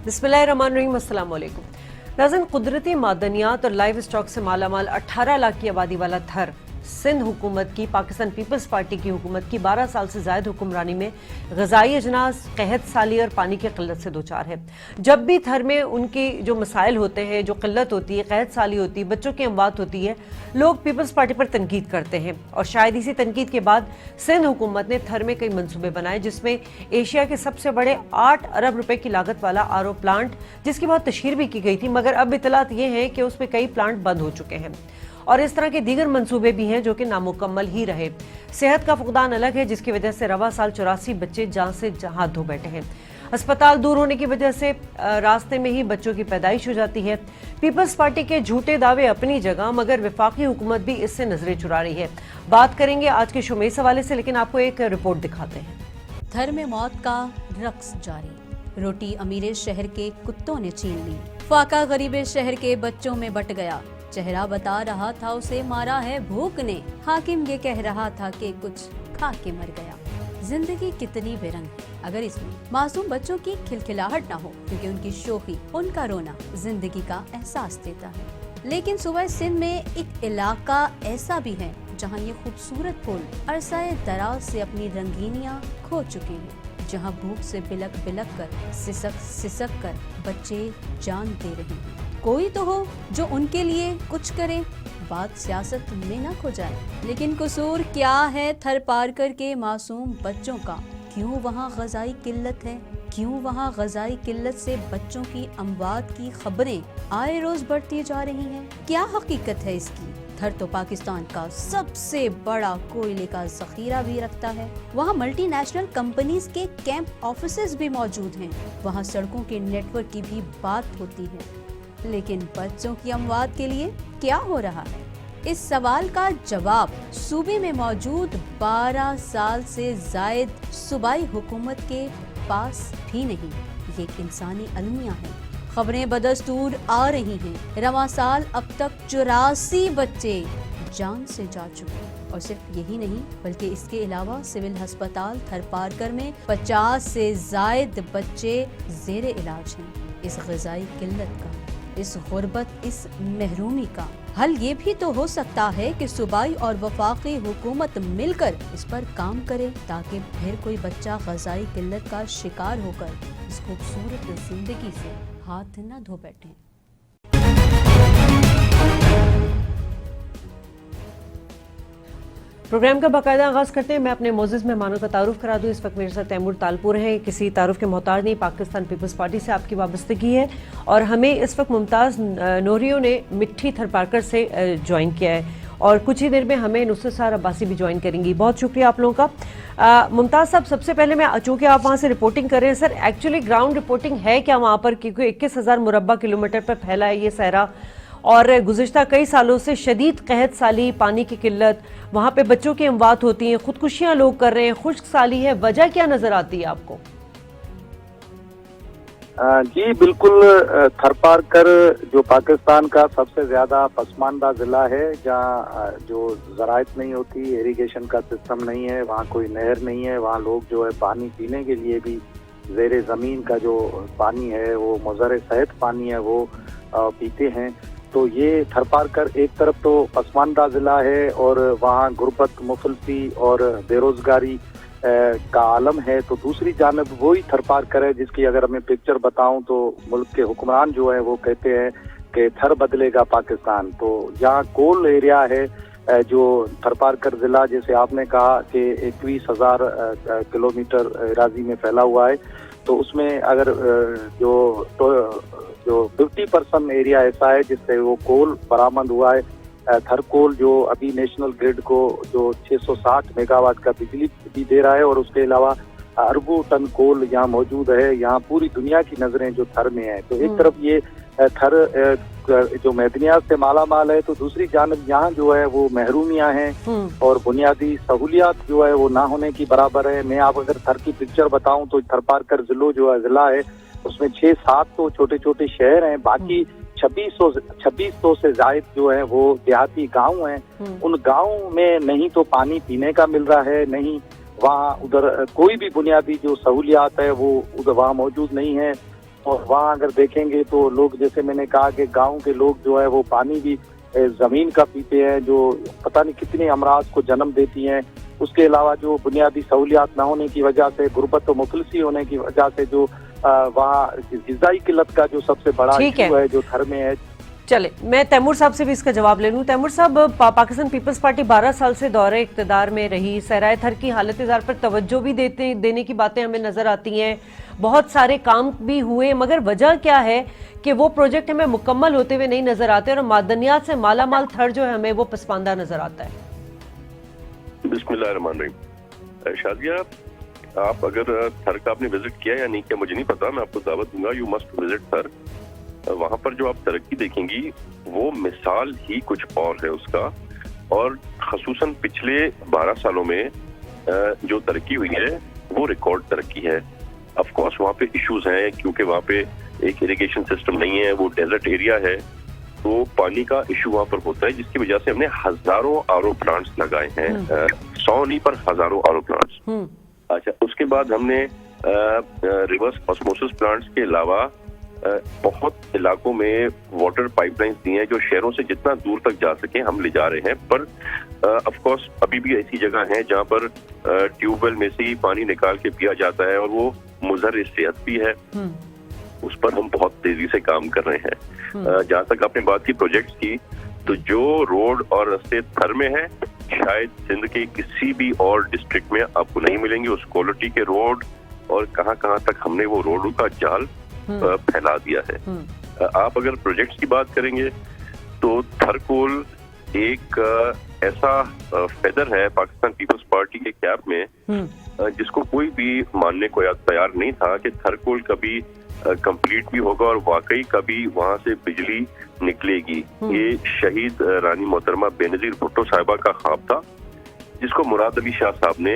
बिस्मिल्लाहिर्रहमानिर्रहीम, अस्सलाम वालेकुम। नाज़रीन, कुदरती मादनियात और लाइव स्टॉक से मालामाल 18 लाख की आबादी वाला थर सिंध हुकूमत की, पाकिस्तान पीपल्स पार्टी की हुकूमत की 12 साल से ज़ायद हुक्मरानी में ग़िज़ाई अजनास, क़हत साली और पानी की क़िल्लत से दो चार है। जब भी थर में उनकी जो मसाइल होते हैं, जो क़िल्लत होती है, क़हत साली होती है, बच्चों की अमवात होती है, लोग पीपल्स पार्टी पर तनकीद करते हैं। और शायद इसी तनकीद के बाद सिंध हुकूमत ने थर में कई मनसूबे बनाए, जिसमें एशिया के सबसे बड़े 8 अरब रुपए की लागत वाला RO प्लांट, जिसकी बहुत तशहीर भी की गई थी, मगर अब इतलात ये हैं कि उसमें कई प्लांट बंद हो चुके हैं। और इस तरह के दीगर मंसूबे भी हैं जो कि नामुकम्मल ही रहे। सेहत का फुकदान अलग है, जिसकी वजह से रवा साल 84 बच्चे जान से हाथ धो बैठे हैं। अस्पताल दूर होने की वजह से रास्ते में ही बच्चों की पैदाइश हो जाती है। पीपल्स पार्टी के झूठे दावे अपनी जगह, मगर वफाकी हुकूमत भी इससे नजरें चुरा रही है। बात करेंगे आज के शो में इस हवाले से, लेकिन आपको एक रिपोर्ट दिखाते हैं। थर में मौत का रक्स जारी, रोटी अमीरे शहर के कुत्तों ने छीन ली, फाका गरीबे शहर के बच्चों में बट गया। चेहरा बता रहा था उसे मारा है भूख ने, हाकिम ये कह रहा था कि कुछ खा के मर गया। जिंदगी कितनी बेरंग है अगर इसमें मासूम बच्चों की खिलखिलाहट ना हो, क्योंकि उनकी शोखी, उनका रोना जिंदगी का एहसास देता है। लेकिन सुबह सिंध में एक इलाका ऐसा भी है जहाँ ये खूबसूरत फूल अरसाए दराज से अपनी रंगीनियाँ खो चुके हैं, जहाँ भूख से बिलक बिलक कर, सिसक सिसक कर बच्चे जान दे रहे हैं। कोई तो हो जो उनके लिए कुछ करे, बात सियासत में न खो जाए। लेकिन कसूर क्या है थर पार कर के मासूम बच्चों का? क्यों वहाँ ग़िज़ाई किल्लत है? क्यों वहाँ ग़िज़ाई किल्लत से बच्चों की अमवात की खबरें आए रोज बढ़ती जा रही हैं? क्या हकीकत है इसकी? थर तो पाकिस्तान का सबसे बड़ा कोयले का ज़ख़ीरा भी रखता है। वहाँ मल्टीनेशनल कंपनीज के कैंप ऑफिसेज भी मौजूद हैं। वहाँ सड़कों के नेटवर्क की भी बात होती है। लेकिन बच्चों की अमवात के लिए क्या हो रहा है? इस सवाल का जवाब सूबे में मौजूद 12 साल से जायद सूबाई हुकूमत के पास भी नहीं। ये एक इंसानी अलमिया है। खबरें बदस्तूर आ रही हैं। रवां साल अब तक 84 बच्चे जान से जा चुके। और सिर्फ यही नहीं, बल्कि इसके अलावा सिविल अस्पताल थर पारकर में 50 से जायद बच्चे जेर इलाज हैं। इस ग़िज़ाई किल्लत का, इस गुर्बत, इस महरूमी का हल ये भी तो हो सकता है कि सूबाई और वफाकी हुकूमत मिलकर इस पर काम करे, ताकि फिर कोई बच्चा ग़िज़ाई किल्लत का शिकार होकर इस खूबसूरत जिंदगी से हाथ न धो बैठे। प्रोग्राम का बाकायदा आगाज करते हैं। मैं अपने मोजिज़ मेहमानों का तारुफ करा दूं। इस वक्त मेरे साथ तैमूर तालपुर हैं, किसी तारुफ के मोहताज नहीं, पाकिस्तान पीपल्स पार्टी से आपकी वाबस्तगी है। और हमें इस वक्त मुमताज़ नूरियों ने मिट्टी थर पारकर से ज्वाइन किया है, और कुछ ही देर में हमें नुसरत सार अब्बासी भी ज्वाइन करेंगी। बहुत शुक्रिया आप लोगों का। मुमताज़ साहब, सबसे पहले मैं, चूँकि आप वहाँ से रिपोर्टिंग कर रहे हैं, सर एक्चुअली ग्राउंड रिपोर्टिंग है क्या वहाँ पर? क्योंकि 21,000 मुरब्बा किलोमीटर पर फैला है ये सहरा, और गुज़िश्ता कई सालों से शदीद क़हत साली, पानी की किल्लत, वहाँ पे बच्चों की अमवात होती हैं, खुदकुशियाँ लोग कर रहे हैं, खुश्क साली है। वजह क्या नज़र आती है आपको? जी बिल्कुल, थर पारकर जो पाकिस्तान का सबसे ज़्यादा पसमानदा ज़िला है, जहाँ जो ज़राइत नहीं होती, इरिगेशन का सिस्टम नहीं है, वहाँ कोई नहर नहीं है, वहाँ लोग जो है पानी पीने के लिए भी ज़ेरे ज़मीन का जो पानी है, वो मुज़र सेहत पानी है, वो पीते हैं। तो ये थर पारकर एक तरफ तो पसमानदा ज़िला है, और वहाँ गुर्बत, मुफलसी और बेरोज़गारी का आलम है। तो दूसरी जानब वही थर पारकर है जिसकी अगर मैं पिक्चर बताऊं तो मुल्क के हुक्मरान जो है वो कहते हैं कि थर बदलेगा पाकिस्तान। तो यहाँ कोल एरिया है जो थर पारकर ज़िला, जैसे आपने कहा कि 21,000 किलोमीटर इराज़ी में फैला हुआ है, तो उसमें अगर जो 50% एरिया ऐसा है जिससे वो कोल बरामद हुआ है। थर कोल जो अभी नेशनल ग्रिड को जो 660 मेगावाट का बिजली भी दे रहा है, और उसके अलावा अरबों टन कोल यहाँ मौजूद है। यहाँ पूरी दुनिया की नजरें जो थर में है। तो एक तरफ ये थर जो मैदनियात से माला माल है, तो दूसरी जानब यहाँ जो है वो महरूमियाँ हैं, और बुनियादी सहूलियात जो है वो ना होने की बराबर है। मैं आप अगर थर की पिक्चर बताऊं तो थर पारकर ज़िला है, उसमें 6-7 तो छोटे छोटे शहर हैं, बाकी 2600 से जायद जो है वो देहाती गांव हैं। उन गांव में नहीं तो पानी पीने का मिल रहा है, नहीं वहाँ उधर कोई भी बुनियादी जो सहूलियात है वो उधर वहाँ मौजूद नहीं है। और वहाँ अगर देखेंगे तो लोग, जैसे मैंने कहा कि गांव के लोग जो है वो पानी भी जमीन का पीते हैं, जो पता नहीं कितने अमराज को जन्म देती हैं। उसके अलावा जो बुनियादी सहूलियात न होने की वजह से, गुर्बत और मुफलिसी होने की वजह से जो वहाँ गिज़ाई किल्लत का जो सबसे बड़ा इशू है जो थर में है। चले, मैं तैमूर साहब से भी इसका जवाब ले लूं। तैमूर साहब, पाकिस्तान पीपल्स पार्टी 12 साल से दौरे इक़्तिदार में रही, सहराए थर की हालत ज़ार पर तवज्जो भी देने की बातें हमें नजर आती हैं, बहुत सारे काम भी हुए, मगर वजह क्या है कि वो प्रोजेक्ट हमें मुकम्मल होते हुए नहीं नजर आते और मादनियात से मालामाल थर जो है हमें वो पसमानदा नजर आता है। बिस्मिल्लाहिर्रहमानिर्रहीम। शादिया, आप अगर थर का आपने विजिट किया या नहीं किया मुझे नहीं पता, मैं आपको दावत दूंगा, यू मस्ट विजिट थर। वहां पर जो आप तरक्की देखेंगी वो मिसाल ही कुछ और है उसका, और खसूसन पिछले 12 सालों में जो तरक्की हुई है वो रिकॉर्ड तरक्की है। ऑफ कोर्स वहाँ पे इश्यूज हैं, क्योंकि वहाँ पे एक इरिगेशन सिस्टम नहीं है, वो डेजर्ट एरिया है, तो पानी का इशू वहाँ पर होता है, जिसकी वजह से हमने हजारों आरओ प्लांट्स लगाए हैं, 100 नहीं पर हजारों आरओ प्लांट्स। अच्छा, उसके बाद हमने रिवर्स ऑस्मोसिस प्लांट्स के अलावा बहुत इलाकों में वाटर पाइपलाइंस दी हैं, जो शहरों से जितना दूर तक जा सके हम ले जा रहे हैं। पर ऑफ कोर्स अभी भी ऐसी जगह है जहां पर ट्यूबवेल में से ही पानी निकाल के पिया जाता है और वो मुज़र सेहत भी है, उस पर हम बहुत तेजी से काम कर रहे हैं। जहां तक आपने बात की प्रोजेक्ट्स की, तो जो रोड और रास्ते थर में है शायद सिंध के किसी भी और डिस्ट्रिक्ट में आपको नहीं मिलेंगे उस क्वालिटी के रोड, और कहां कहां तक हमने वो रोडों का जाल फैला दिया है। आप अगर प्रोजेक्ट्स की बात करेंगे तो थरकोल एक ऐसा फेदर है पाकिस्तान पीपल्स पार्टी के कैप में, जिसको कोई भी मानने को तैयार नहीं था कि थरकोल कभी कंप्लीट भी होगा और वाकई कभी वहां से बिजली निकलेगी। ये शहीद रानी मोहतरमा बेनजीर भुट्टो साहिबा का ख्वाब था, जिसको मुराद अली शाह साहब ने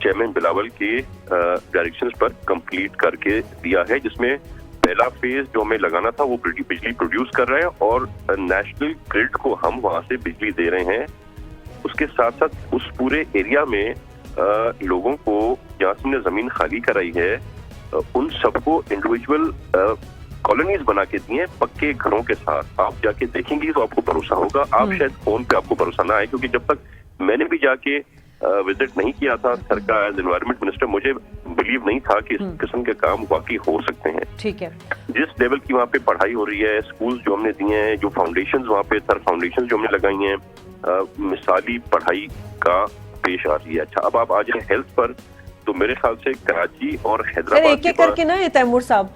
चेयरमैन बिलावल के डायरेक्शंस पर कंप्लीट करके दिया है, जिसमें पहला फेज जो हमें लगाना था वो बिजली प्रोड्यूस कर रहे हैं और नेशनल ग्रिड को हम वहां से बिजली दे रहे हैं। उसके साथ साथ उस पूरे एरिया में लोगों को, जहाँ से हमने जमीन खाली कराई है, उन सबको इंडिविजुअल कॉलोनीज बना के दिए पक्के घरों के साथ। आप जाके देखेंगे तो आपको भरोसा होगा, आप शायद फोन पे आपको भरोसा ना आए, क्योंकि जब तक मैंने भी जाके विजिट नहीं किया था सर का एज एनवायरमेंट मिनिस्टर, मुझे बिलीव नहीं था कि इस किस्म के काम वाकई हो सकते हैं। ठीक है, जिस लेवल की वहाँ पे पढ़ाई हो रही है, स्कूल्स जो हमने दिए हैं, जो फाउंडेशंस वहाँ पे थर फाउंडेशन जो हमने लगाई हैं, मिसाली पढ़ाई का पेश आ रही है। अच्छा, अब आप आ जाए हेल्थ पर, तो मेरे ख्याल से कराची और हैदराबाद एक एक करके ना ये तैमूर साहब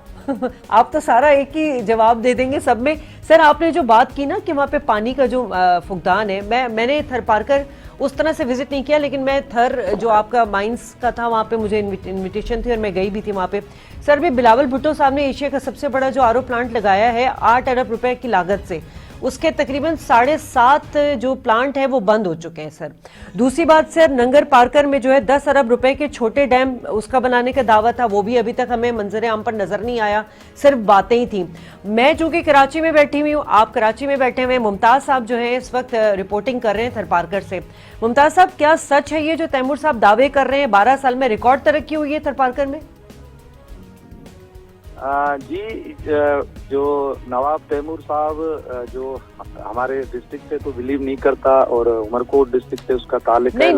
आप तो सारा एक ही जवाब दे देंगे सब में। सर, आपने जो बात की ना कि वहाँ पे पानी का जो फुकदान है, मैंने थर पारकर उस तरह से विजिट नहीं किया, लेकिन मैं थर जो आपका माइंस का था वहाँ पे मुझे इनविटेशन थी और मैं गई भी थी वहाँ पे। सर, भी बिलावल भुट्टो साहब ने एशिया का सबसे बड़ा जो आरओ प्लांट लगाया है 8 अरब रुपए की लागत से, उसके तकरीबन 7.5 जो प्लांट है वो बंद हो चुके हैं। सर, दूसरी बात सर, नंगर पारकर में जो है 10 अरब रुपए के छोटे डैम उसका बनाने का दावा था, वो भी अभी तक हमें मंजर आम पर नजर नहीं आया, सिर्फ बातें ही थी। मैं चूंकि कराची में बैठी हुई हूँ, आप कराची में बैठे हुए, मुमताज साहब जो है इस वक्त रिपोर्टिंग कर रहे हैं थर पारकर से। मुमताज साहब, क्या सच है ये जो तैमूर साहब दावे कर रहे हैं 12 साल में रिकॉर्ड तरक्की हुई है थर पारकर में? जी, जो नवाब तैमूर साहब जो हमारे डिस्ट्रिक्ट से तो बिलीव नहीं करता और उमरकोट डिस्ट्रिक्ट से उसका ताल्लुक नहीं,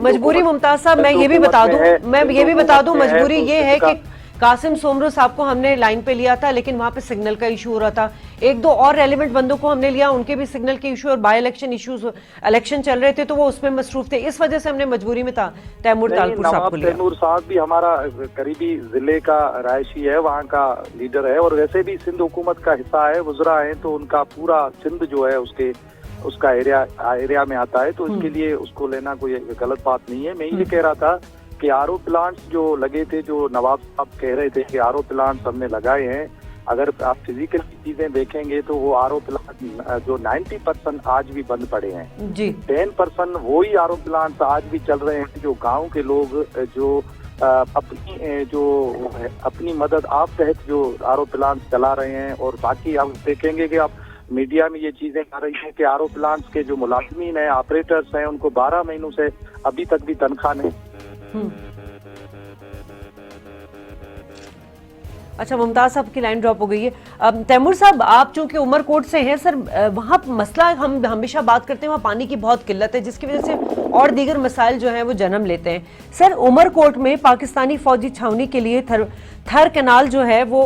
मजबूरी मुमताज साहब मैं ये भी बता दूं, मजबूरी ये है कि कासिम सोमरू साहब को हमने लाइन पे लिया था, लेकिन वहां पे सिग्नल का इशू हो रहा था। एक दो और रेलिवेंट बंदों को हमने लिया, उनके भी सिग्नल के इशू और बाय इलेक्शन इश्यूज, इलेक्शन चल रहे थे तो वो उसमें मसरूफ थे, इस वजह से हमने मजबूरी में तैमूर तालपुर साहब को लिया। तैमूर साहब भी हमारा करीबी जिले का रायशी है, वहाँ का लीडर है और वैसे भी सिंध हुकूमत का हिस्सा है, वुज़रा है, तो उनका पूरा सिंध जो है उसका एरिया में आता है, तो इसके लिए उसको लेना कोई गलत बात नहीं है। मैं ये कह रहा था कि आरओ प्लांट्स जो लगे थे, जो नवाब साहब कह रहे थे कि आरओ प्लांट्स हमने लगाए हैं, अगर आप फिजिकल चीजें देखेंगे तो वो आरओ प्लांट जो 90% आज भी बंद पड़े हैं जी, 10% वही आरओ प्लांट्स आज भी चल रहे हैं, जो गांव के लोग जो अपनी मदद आप तहत जो आरओ प्लांट्स चला रहे हैं। और बाकी आप देखेंगे कि आप मीडिया में ये चीजें आ रही हैं कि आरओ प्लांट्स के जो मुलाजिमीन हैं, ऑपरेटर्स हैं, उनको 12 महीनों से अभी तक भी तनख्वाह नहीं। अच्छा, मुमताज साहब की लाइन ड्रॉप हो गई है। तैमूर साहब, आप चूंकि उमरकोट से हैं सर, वहाँ मसला हम हमेशा बात करते हैं, वहाँ पानी की बहुत किल्लत है जिसकी वजह से और दीगर मसाइल जो हैं वो जन्म लेते हैं। सर, उमरकोट में पाकिस्तानी फौजी छावनी के लिए थर कैनाल जो है वो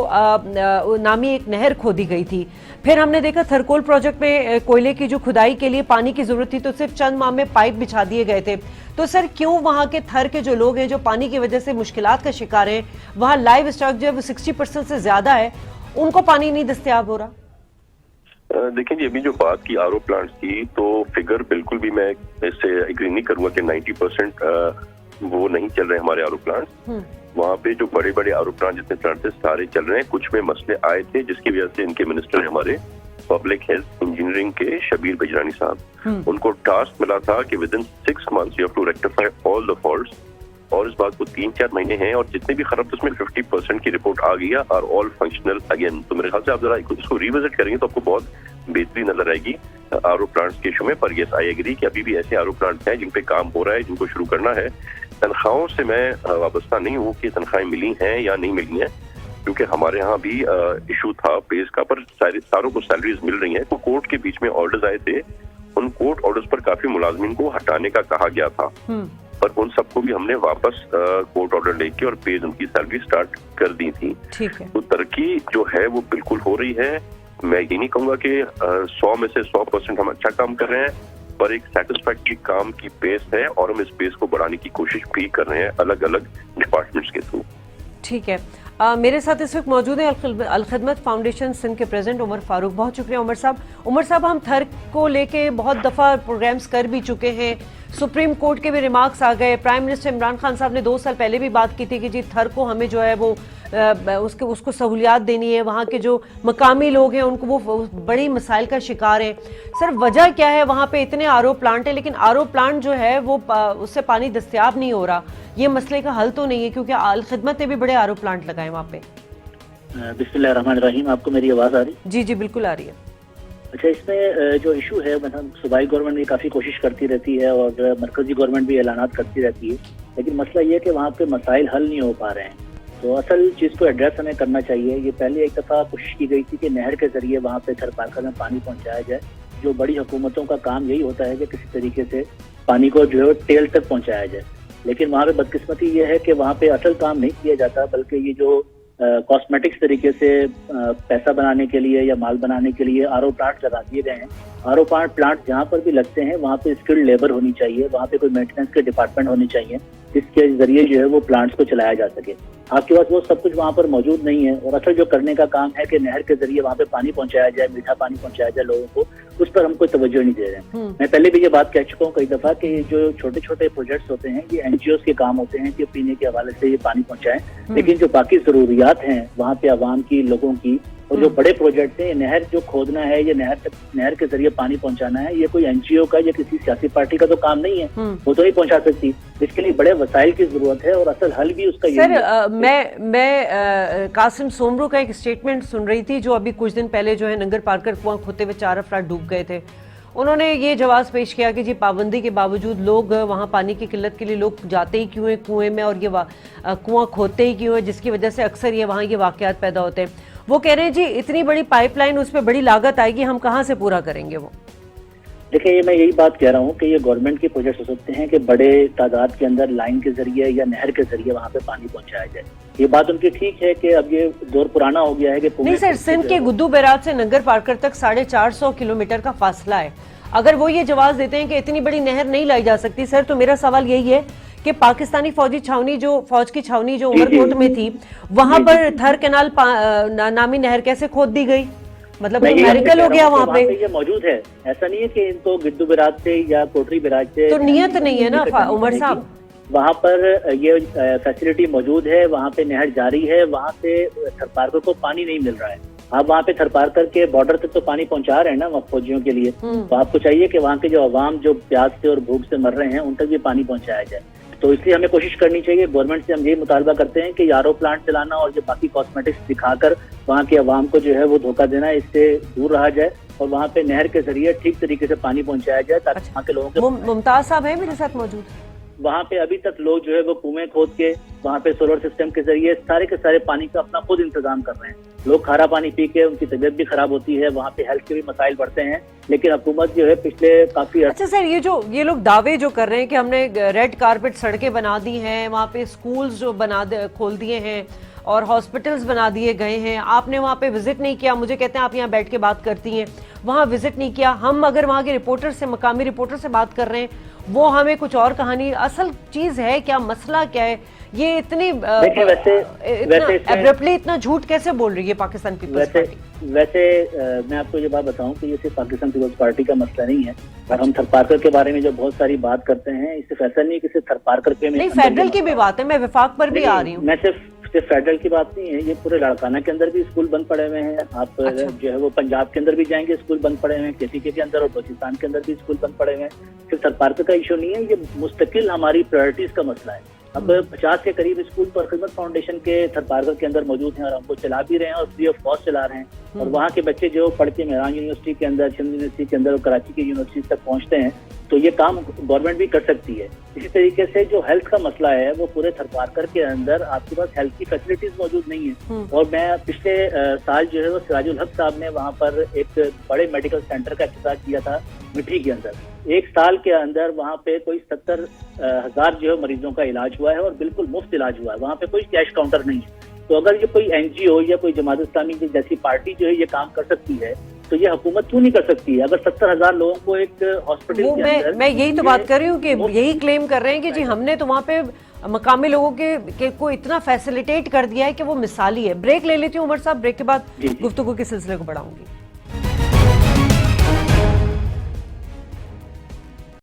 नामी एक नहर खोदी गई थी। फिर हमने देखा थरकोल प्रोजेक्ट में कोयले की जो खुदाई के लिए पानी की जरूरत थी तो सिर्फ चंद माह में पाइप बिछा दिए गए थे। तो सर, क्यों वहां के थर के जो लोग हैं जो पानी की वजह से मुश्किलात का शिकार हैं, वहां लाइव स्टॉक जो है वो 60% से ज्यादा है, उनको पानी नहीं दस्तयाब हो रहा? देखिए जी, अभी जो बात की आरओ प्लांट्स की, तो फिगर बिल्कुल भी मैं इससे एग्री नहीं करूंगा कि 90% वो नहीं चल रहे हमारे आरओ प्लांट्स। वहाँ पे जो बड़े बड़े आरओ प्लांट जितने प्लांट थे सारे चल रहे हैं। कुछ में मसले आए थे जिसकी वजह से इनके मिनिस्टर हमारे पब्लिक हेल्थ इंजीनियरिंग के शबीर बजरानी साहब, उनको टास्क मिला था कि within 6 months you have to rectify all the faults. और इस बात को 3-4 महीने हैं और जितने भी खराब उसमें 50% की रिपोर्ट आ गई है, आर ऑल फंक्शनल अगेन। तो मेरे ख्याल से आप जरा इसको रिविजिट करेंगे तो आपको बहुत बेहतरी नजर आएगी आरओ प्लांट्स के इशू में। पर यस, आई एग्री कि अभी भी ऐसे आरओ प्लांट्स हैं जिन पे काम हो रहा है, जिनको शुरू करना है। तनख्वाहों से मैं वाबस्ता नहीं हूँ कि तनख्वाहें मिली हैं या नहीं मिली हैं, क्योंकि हमारे यहाँ भी इशू था पेस का, पर सारों को सैलरीज मिल रही हैं। तो कोर्ट के बीच में ऑर्डर्स आए थे, उन कोर्ट ऑर्डर्स पर काफी मुलाजमीन को हटाने का कहा गया था, पर उन सबको भी हमने वापस कोर्ट ऑर्डर लेके और पेज उनकी सैलरी स्टार्ट कर दी थी। ठीक है। तो तरक्की जो है वो बिल्कुल हो रही है। मैं ये नहीं कहूंगा कि 100 में से 100% हम अच्छा काम कर रहे हैं, पर एक सेटिस्फैक्ट्री काम की पेस है और हम इस पेस को बढ़ाने की कोशिश भी कर रहे हैं अलग अलग डिपार्टमेंट्स के थ्रू। ठीक है। मेरे साथ इस वक्त मौजूद हैं अलखिदमत फाउंडेशन सिंध के प्रेसिडेंट उमर फारूक। बहुत शुक्रिया उमर साहब। उमर साहब, हम थर को लेके बहुत दफ़ा प्रोग्राम्स कर भी चुके हैं, सुप्रीम कोर्ट के भी रिमार्क्स आ गए। प्राइम मिनिस्टर इमरान खान साहब ने 2 साल पहले भी बात की थी कि जी थर को हमें जो है वो उसको सहूलियात देनी है, वहाँ के जो मकामी लोग हैं उनको वो बड़ी मसाइल का शिकार है। सर, वजह क्या है? वहाँ पे इतने आरओ प्लांट है लेकिन आरओ प्लांट जो है वो उससे पानी दस्तयाब नहीं हो रहा। ये मसले का हल तो नहीं है, क्योंकि अलखिदमत ने भी बड़े आरओ प्लांट लगाए वहाँ पे। बिस्मिल्लाहिर्रहमानिर्रहीम, आपको मेरी आवाज आ रही? जी जी बिल्कुल आ रही है। अच्छा, इसमें जो इशू है, मतलब सूबाई गवर्नमेंट भी काफी कोशिश करती रहती है और मरकजी गवर्नमेंट भी ऐलानात करती रहती है, लेकिन मसला ये है कि वहाँ पे मसाइल हल नहीं हो पा रहे हैं। तो असल चीज को एड्रेस हमें करना चाहिए। ये पहले एक दफा कोशिश की गई थी कि नहर के जरिए वहाँ पे थर पार्कर में पानी पहुँचाया जाए। जो बड़ी हुकूमतों का काम यही होता है कि किसी तरीके से पानी को जो है टेल तक पहुँचाया जाए, लेकिन वहाँ पे बदकिस्मती ये है कि वहाँ पे असल काम नहीं किया जाता, बल्कि ये जो कॉस्मेटिक्स तरीके से पैसा बनाने के लिए या माल बनाने के लिए आरओ प्लांट लगा दिए गए हैं। आरओ प्लांट जहाँ पर भी लगते हैं वहाँ पे स्किल्ड लेबर होनी चाहिए, वहाँ पे कोई मेंटेनेंस के डिपार्टमेंट होने चाहिए जिसके जरिए जो है वो प्लांट्स को चलाया जा सके। आपके पास वो सब कुछ वहाँ पर मौजूद नहीं है और असल जो करने का काम है कि नहर के जरिए वहाँ पे पानी पहुँचाया जाए, मीठा पानी पहुँचाया जाए लोगों को, उस पर हम कोई तवज्जो नहीं दे रहे हैं। मैं पहले भी ये बात कह चुका हूँ कई दफा कि जो छोटे छोटे प्रोजेक्ट्स होते हैं ये एनजीओस के काम होते हैं कि पीने के हवाले से ये पानी पहुँचाएं, लेकिन जो बाकी जरूरियात हैं वहाँ पे आवाम की, लोगों की, और जो बड़े प्रोजेक्ट हैं, नहर जो खोदना है, ये नहर के जरिए पानी पहुंचाना है, ये कोई एनजीओ का या किसी सियासी पार्टी का तो काम नहीं है, वो तो नहीं पहुंचा सकती। इसके लिए बड़े वसाइल की जरूरत है और असल हल भी उसका सर, मैं कासिम सोमरू का एक स्टेटमेंट सुन रही थी जो अभी कुछ दिन पहले जो है नंगर पार्कर कुआं खोदते हुए 4 अफराद डूब गए थे। उन्होंने ये जवाब पेश किया कि जी पाबंदी के बावजूद लोग वहाँ पानी की किल्लत के लिए लोग जाते ही क्यों हैं कुएं में और ये कुआं खोदते ही क्यों है, जिसकी वजह से अक्सर ये वहाँ ये वाकयात पैदा होते हैं। वो कह रहे हैं जी इतनी बड़ी पाइपलाइन, उस पर बड़ी लागत आएगी, हम कहाँ से पूरा करेंगे वो? देखिए, मैं यही बात कह रहा हूँ कि ये गवर्नमेंट के प्रोजेक्ट हो सकते हैं कि बड़े तादाद के अंदर लाइन के जरिए या नहर के जरिए वहाँ पे पानी पहुँचाया जाए। ये बात उनकी ठीक है कि अब ये दौर पुराना हो गया है कि नहीं सर, सिंध के गुद्दू बैराज से नंगर पार्कर तक 450 किलोमीटर का फासला है। अगर वो ये जवाब देते हैं कि इतनी बड़ी नहर नहीं लाई जा सकती, सर तो मेरा सवाल यही है कि पाकिस्तानी फौज की छावनी जो उमरकोट में थी, वहां पर थर कैनाल नामी नहर कैसे खोद दी गई? मतलब मेडिकल हो गया वहाँ पे। ये मौजूद है, ऐसा नहीं है कि इनको गिद्दू बिराज से या कोटरी बिराज से तो नियत नहीं है ना उमर साहब। वहाँ पर ये फैसिलिटी मौजूद है, वहाँ पे नहर जारी है, वहाँ पे थरपारकर को पानी नहीं मिल रहा है। आप वहाँ पे थरपारकर के बॉर्डर तक तो पानी पहुँचा रहे हैं ना फौजियों के लिए, तो आपको चाहिए कि वहाँ के जो अवाम जो प्यास से और भूख से मर रहे हैं उन तक भी पानी पहुँचाया जाए। तो इसलिए हमें कोशिश करनी चाहिए, गवर्नमेंट से हम ये मुतालबा करते हैं कि आरओ प्लांट चलाना और जो बाकी कॉस्मेटिक्स दिखाकर वहाँ के अवाम को जो है वो धोखा देना, इससे दूर रहा जाए और वहाँ पे नहर के जरिए ठीक तरीके से पानी पहुँचाया जाए ताकि वहाँ के लोगों के। मुमताज साहब है मेरे साथ मौजूद? वहाँ पे अभी तक लोग जो है वो कुएं खोद के वहाँ पे सोलर सिस्टम के जरिए सारे के सारे पानी का अपना खुद इंतजाम कर रहे हैं। लोग खारा पानी पी के उनकी तबीयत भी खराब होती है, वहाँ पे हेल्थ के भी मसाइल बढ़ते हैं, लेकिन हुकूमत जो है पिछले काफी अच्छा सर, ये लोग दावे जो कर रहे हैं कि हमने रेड कारपेट सड़कें बना दी हैं, वहाँ पे स्कूल्स जो खोल दिए हैं और हॉस्पिटल्स बना दिए गए हैं, आपने वहाँ पे विजिट नहीं किया। मुझे कहते हैं आप यहाँ बैठ के बात करती हैं, वहाँ विजिट नहीं किया। हम अगर वहाँ के रिपोर्टर से, मकामी रिपोर्टर से बात कर रहे हैं, वो हमें कुछ और कहानी, असल चीज है क्या, मसला क्या है? ये इतनी देखिए वैसे एब्रप्टली इतना झूठ कैसे बोल रही है पाकिस्तान पीपल्स पार्टी? वैसे मैं आपको ये बात बताऊं कि ये सिर्फ पाकिस्तान पीपल्स पार्टी का मसला नहीं है। और हम थरपारकर के बारे में जो बहुत सारी बात करते हैं, इससे फैसला नहीं कि सिर्फ थरपारकर पे नहीं, फेडरल की भी बात है, मैं विफाक पर भी आ रही हूँ। मैं सिर्फ फेडरल की बात नहीं है, ये पूरे लाड़काना के अंदर भी स्कूल बंद पड़े हुए हैं। आप जो है वो पंजाब के अंदर भी जाएंगे, स्कूल बंद पड़े हुए हैं, केसीके के अंदर और बलूचिस्तान के अंदर भी स्कूल बंद पड़े हुए हैं। सिर्फ थरपारकर का इशू नहीं है, ये मुस्तकिल हमारी प्रायोरिटीज का मसला है। अब 50 के करीब स्कूल पर खिदमत फाउंडेशन के थरपारकर के अंदर मौजूद हैं और हमको चला भी रहे हैं और फ्री ऑफ कॉस्ट चला रहे हैं। और वहाँ के बच्चे जो पढ़ के मेहरान यूनिवर्सिटी के अंदर, सिंध यूनिवर्सिटी के अंदर और कराची की यूनिवर्सिटी तक पहुँचते हैं, तो ये काम गवर्नमेंट भी कर सकती है। इसी तरीके से जो हेल्थ का मसला है, वो पूरे थरपारकर के अंदर आपके पास हेल्थ की फैसिलिटीज मौजूद नहीं है। और मैं पिछले साल जो है वो सिराजुल हक साहब ने वहाँ पर एक बड़े मेडिकल सेंटर का इफ्तिताह किया था मिठी के अंदर। 1 साल के अंदर वहाँ पे कोई 70,000 जो है मरीजों का इलाज हुआ है और बिल्कुल मुफ्त इलाज हुआ है। वहाँ पे कोई कैश काउंटर नहीं है। तो अगर ये कोई एनजीओ या कोई जमात इस्लामी जैसी पार्टी जो है ये काम कर सकती है, तो ये हुकूमत क्यों नहीं कर सकती है? अगर 70,000 लोगों को एक हॉस्पिटल के अंदर, मैं यही तो बात कर रही हूँ कि यही क्लेम कर रहे हैं कि जी हमने तो वहाँ पे मकामी लोगों के को इतना फैसिलिटेट कर दिया है कि वो मिसाली है। ब्रेक ले लेती हूँ उमर साहब, ब्रेक के बाद गुफ्तगू के सिलसिले को बढ़ाऊंगी।